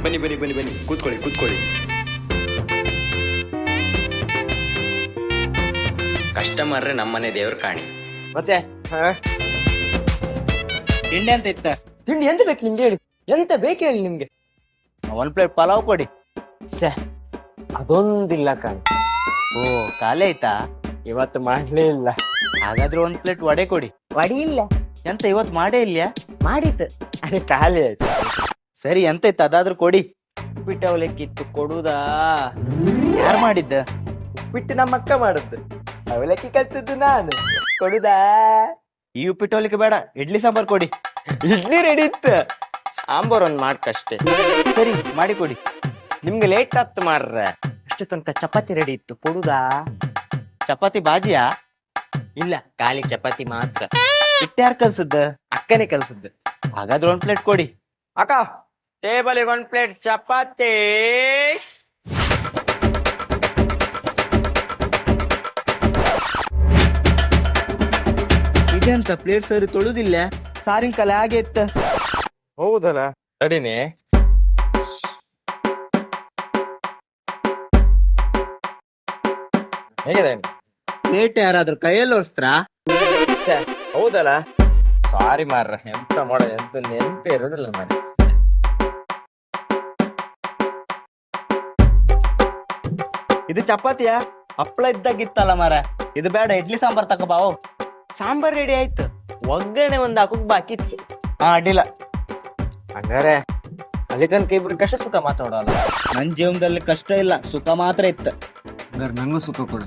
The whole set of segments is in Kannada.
ಬನ್ನಿ ಬನ್ನಿ ಬನ್ನಿ ಬನ್ನಿ, ಕೂತ್ಕೊಳ್ಳಿ ಕೂತ್ಕೊಳ್ಳಿ. ಕಸ್ಟಮರ್ ನಮ್ಮನೆ ದೇವ್ರ ಕಾಣಿ. ಮತ್ತೆ ತಿಂಡಿ ಅಂತ ಇತ್ತ. ತಿಂಡಿ ಎಂತ ಬೇಕು ನಿಮ್ಗೆ ಹೇಳಿ, ಎಂತ ಬೇಕು ಹೇಳಿ ನಿಮ್ಗೆ. 1 ಪ್ಲೇಟ್ ಪಲಾವ್ ಕೊಡಿ. ಅದೊಂದಿಲ್ಲ ಕಾಣ್. ಓ ಖಾಲಿ ಆಯ್ತಾ? ಇವತ್ತು ಮಾಡ್ಲೇ ಇಲ್ಲ. ಹಾಗಾದ್ರೆ 1 ಪ್ಲೇಟ್ ವಡೆ ಕೊಡಿ. ವಡಿ ಇಲ್ಲ. ಎಂತ ಇವತ್ತು ಮಾಡೇ ಇಲ್ಯಾ? ಮಾಡಿತ್ತು, ಅದೇ ಖಾಲಿ ಆಯ್ತು. ಸರಿ ಎಂತ ಇತ್ತು ಅದಾದ್ರೂ ಕೊಡಿ. ಉಪ್ಪಿಟ್ಟು ಅವಲಕ್ಕಿತ್ತು ಕೊಡುದಾ? ಯಾರು ಮಾಡಿದ್ದ? ಉಪ್ಪಿಟ್ಟು ನಮ್ಮ ಅಕ್ಕ ಮಾಡದ್ದು, ಅವಲಕ್ಕಿ ಕಲ್ಸದ್ದು ನಾನು. ಕೊಡುದಾ? ಈ ಉಪ್ಪಿಟ್ಟು ಅವಲಕ್ಕಿ ಬೇಡ, ಇಡ್ಲಿ ಸಾಂಬಾರ್ ಕೊಡಿ. ಇಡ್ಲಿ ರೆಡಿ ಇತ್ತು, ಸಾಂಬಾರ್ ಒಂದ್ ಮಾಡ್ಕಷ್ಟೇ. ಸರಿ ಮಾಡಿ ಕೊಡಿ. ನಿಮ್ಗೆ ಲೇಟ್ ಆಗ್ತು ಮಾರ್ರೆ. ಅಷ್ಟು ತನಕ ಚಪಾತಿ ರೆಡಿ ಇತ್ತು, ಕೊಡುದಾ? ಚಪಾತಿ ಬಾಜಿಯಾ? ಇಲ್ಲ, ಖಾಲಿ ಚಪಾತಿ ಮಾತ್ರ. ಹಿಟ್ಟು ಯಾರು ಕಲ್ಸದ್ದ? ಅಕ್ಕನೇ ಕಲ್ಸದ್ದು. ಹಾಗಾದ್ರೆ 1 ಪ್ಲೇಟ್ ಕೊಡಿ. ಅಕ್ಕ, ಟೇಬಲ್ಗೆ 1 ಪ್ಲೇಟ್ ಚಪಾತಿ. ಇದೆಂತ ಪ್ಲೇಟ್ ಸರಿ ತೊಳುದಿಲ್ಲ? ಸಾರಿಂಕಾಲ ಹಾಗೆ ಇತ್ತ. ಹೌದಲ್ಲ, ತಡಿನೇ. ಹೇಗಿದೆ? ಪ್ಲೇಟ್ ಯಾರಾದ್ರೂ ಕೈಯಲ್ಲಿ ಒರ್ಸ್ತ್ರಾ? ಹೌದಲ್ಲ, ಸಾರಿ ಮಾರ್ರ. ಎಂತ ಮಾಡೋದು, ಎಂತ ನೆನಪೇ ಇರೋದಿಲ್ಲ ಮಾಡಿ. ಇದು ಚಪಾತಿಯಾ? ಹಪ್ಪಳ ಇದ್ದಾಗಿತ್ತಲ್ಲ ಮಾರ. ಇದು ಬೇಡ, ಇಡ್ಲಿ ಸಾಂಬಾರ್ ತಗೋಬಾವು. ಸಾಂಬಾರ್ ರೆಡಿ ಆಯ್ತು, ಒಗ್ಗರಣೆ ಒಂದು ಹಾಕೋಕ್ ಬಾಕಿ ಇತ್ತು. ಅಡ್ಡಿಲ್ಲ. ಹಂಗಾರೆ ಅಲ್ಲಿ ತನಕ ಇಬ್ರು ಕಷ್ಟ ಸುಖ ಮಾತಾಡೋಲ್ಲ. ನನ್ ಜೀವನದಲ್ಲಿ ಕಷ್ಟ ಇಲ್ಲ, ಸುಖ ಮಾತ್ರ ಇತ್ತು. ಹಂಗಾರೆ ನಂಗೂ ಸುಖ ಕೊಡು.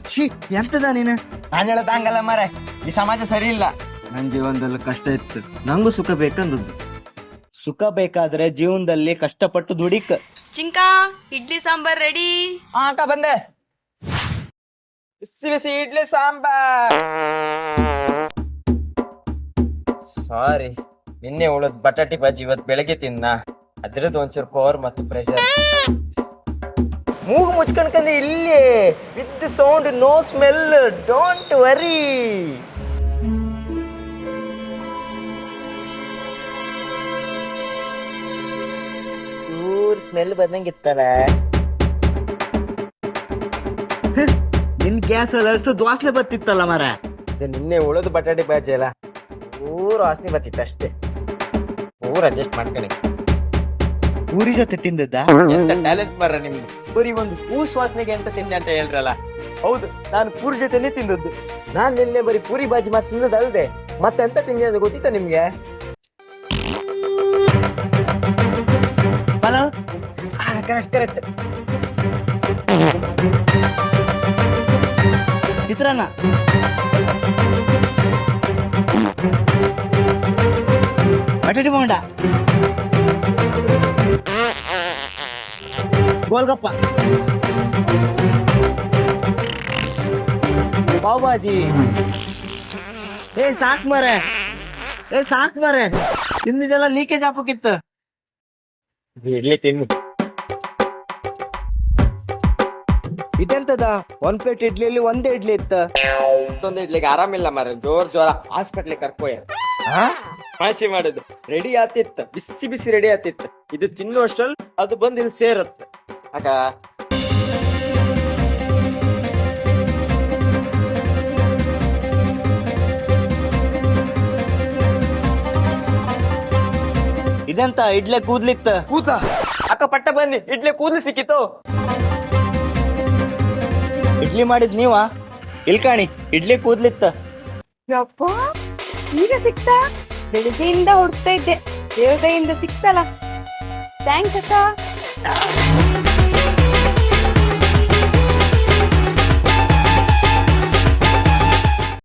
ಎಂತದ ನೀನು? ನಾನು ಹೇಳೋದು ಹಂಗಲ್ಲ ಮಾರೆ, ಈ ಸಮಾಜ ಸರಿ ಇಲ್ಲ. ನನ್ ಜೀವನದಲ್ಲಿ ಕಷ್ಟ ಇತ್ತು, ನಂಗೂ ಸುಖ ಬೇಕಂದದ್ದು. ಸುಖ ಬೇಕಾದ್ರೆ ಜೀವನದಲ್ಲಿ ಕಷ್ಟಪಟ್ಟು ದುಡಿಕ್. ಚಿಂಕಾ, ಇಡ್ಲಿ ಸಾಂಬಾರ್ ರೆಡಿ. ಅಕ್ಕ ಬಂದೆ. ಬಿಸಿ ಬಿಸಿ ಇಡ್ಲಿ ಸಾಂಬಾರ್. ಸಾರಿ, ನಿನ್ನೆ ಉಳಿದ ಬಟಾಟಿ ಬಾಜಿ ಇವತ್ತು ಬೆಳಗ್ಗೆ ತಿನ್ನ. ಅದ್ರದ್ದು ಒಂಚೂರು ಪವರ್ ಮತ್ತು ಪ್ರೆಷರ್. ಮೂಗು ಮುಚ್ಕೊಂಡ್ಕಂದ್ರೆ ಇಲ್ಲಿ with sound, no smell, don't worry. Smell ಬಂದಂಗಿತ್ತಲ್ಲ. ನಿನ್ ಗ್ಯಾಸ್ ಅಲ್ಲಿ ಅಳ್ಸೋ ವಾಸನೆ ಬರ್ತಿತ್ತಲ್ಲ ಮರ. ನಿನ್ನೆ ಉಳಿದ ಬಟಾಟಿ ಬಾಜಿ ಅಲ್ಲ, ಊರು ವಾಸನೆ ಬರ್ತಿತ್ತು ಅಷ್ಟೇ. ಊರ್ ಅಡ್ಜಸ್ಟ್ ಮಾಡ್ಕೊಳ್ಳಿ. ಪೂರಿ ಜೊತೆ ತಿಂದದ್ದ? ಎಂತ ಟ್ಯಾಲೆಂಟ್ ಮಾರ ನಿಮ್ಗೆ. ಬರೀ ಒಂದು ಪೂಸ್ ವಾಸನೆಗೆ ಅಂತ ತಿಂದೆ ಅಂತ ಹೇಳ್ರಲ್ಲ. ಹೌದು, ನಾನು ಪೂರಿ ಜೊತೆನೆ ತಿಂದದ್ದು. ನಾನ್ ನಿನ್ನೆ ಬರೀ ಪೂರಿ ಬಾಜಿ ಮತ್ತೆ ತಿನ್ನದಲ್ದೆ ಮತ್ತೆ ಎಂತ ತಿಂದೆ ಅಂತ ಗೊತ್ತಿತ್ತ ನಿಮ್ಗೆ? ಪಲಾವ್? Correct correct. ಚಿತ್ರಾನ್ನ? ಬಟಾಟಿ ಬೋಂಡ? ಗೋಲ್ಗಪ್ಪ? ಪಾವ್ ಭಾಜಿ? ಸಾಕ್ ಮರೆ, ಸಾಕ್ ಮರೆ. ತಿಂದಿದ್ದೆಲ್ಲ ಲೀಕೇಜ್ ಹಾಕೋಕಿತ್ತು. ಇಡ್ಲಿ ತಿನ್ನು. ಇದೆಂತದ? 1 ಪ್ಲೇಟ್ ಇಡ್ಲಿಯಲ್ಲಿ ಒಂದೇ ಇಡ್ಲಿ ಇತ್ತ. ಮತ್ತೊಂದು ಇಡ್ಲಿಗೆ ಆರಾಮಿಲ್ಲ ಮಾರ, ಜೋರ ಹಾಸ್ಪಿಟ್ಲಿಗೆ ಕರ್ಕೋಯ. ಹಾಸಿ ಮಾಡುದು ರೆಡಿ ಆತಿತ್ತು, ಬಿಸಿ ಬಿಸಿ ರೆಡಿ ಆತಿತ್ತು. ಇದು ತಿನ್ನುವಷ್ಟರಲ್ಲಿ ಅದು ಬಂದು ಇಲ್ಲಿ ಸೇರುತ್ತೆ. ಅಕ್ಕ, ಇದೆಂತ ಇಡ್ಲಿ ಕೂದ್ಲಿತ್ತ? ಕೂತ ಅಕ್ಕ, ಪಟ್ಟ ಬನ್ನಿ, ಇಡ್ಲಿ ಕೂದಲು ಸಿಕ್ಕಿತು. ಇಡ್ಲಿ ಮಾಡಿದ್ ನೀವ? ಇಲ್ಕಾಣಿ, ಇಡ್ಲಿ ಕೂದ್ಲಿತ್ತ. ಯಪ್ಪ, ಈಗ ಸಿಕ್ತಾ? ಬೆಳಿಗ್ಗೆಯಿಂದ ಹುಡ್ತಾ ಇದ್ದೆ, ದೇವ್ರದಯಿಂದ ಸಿಕ್ತಲ್ಲ. ಥ್ಯಾಂಕ್ಸ್ ಅಕ್ಕ.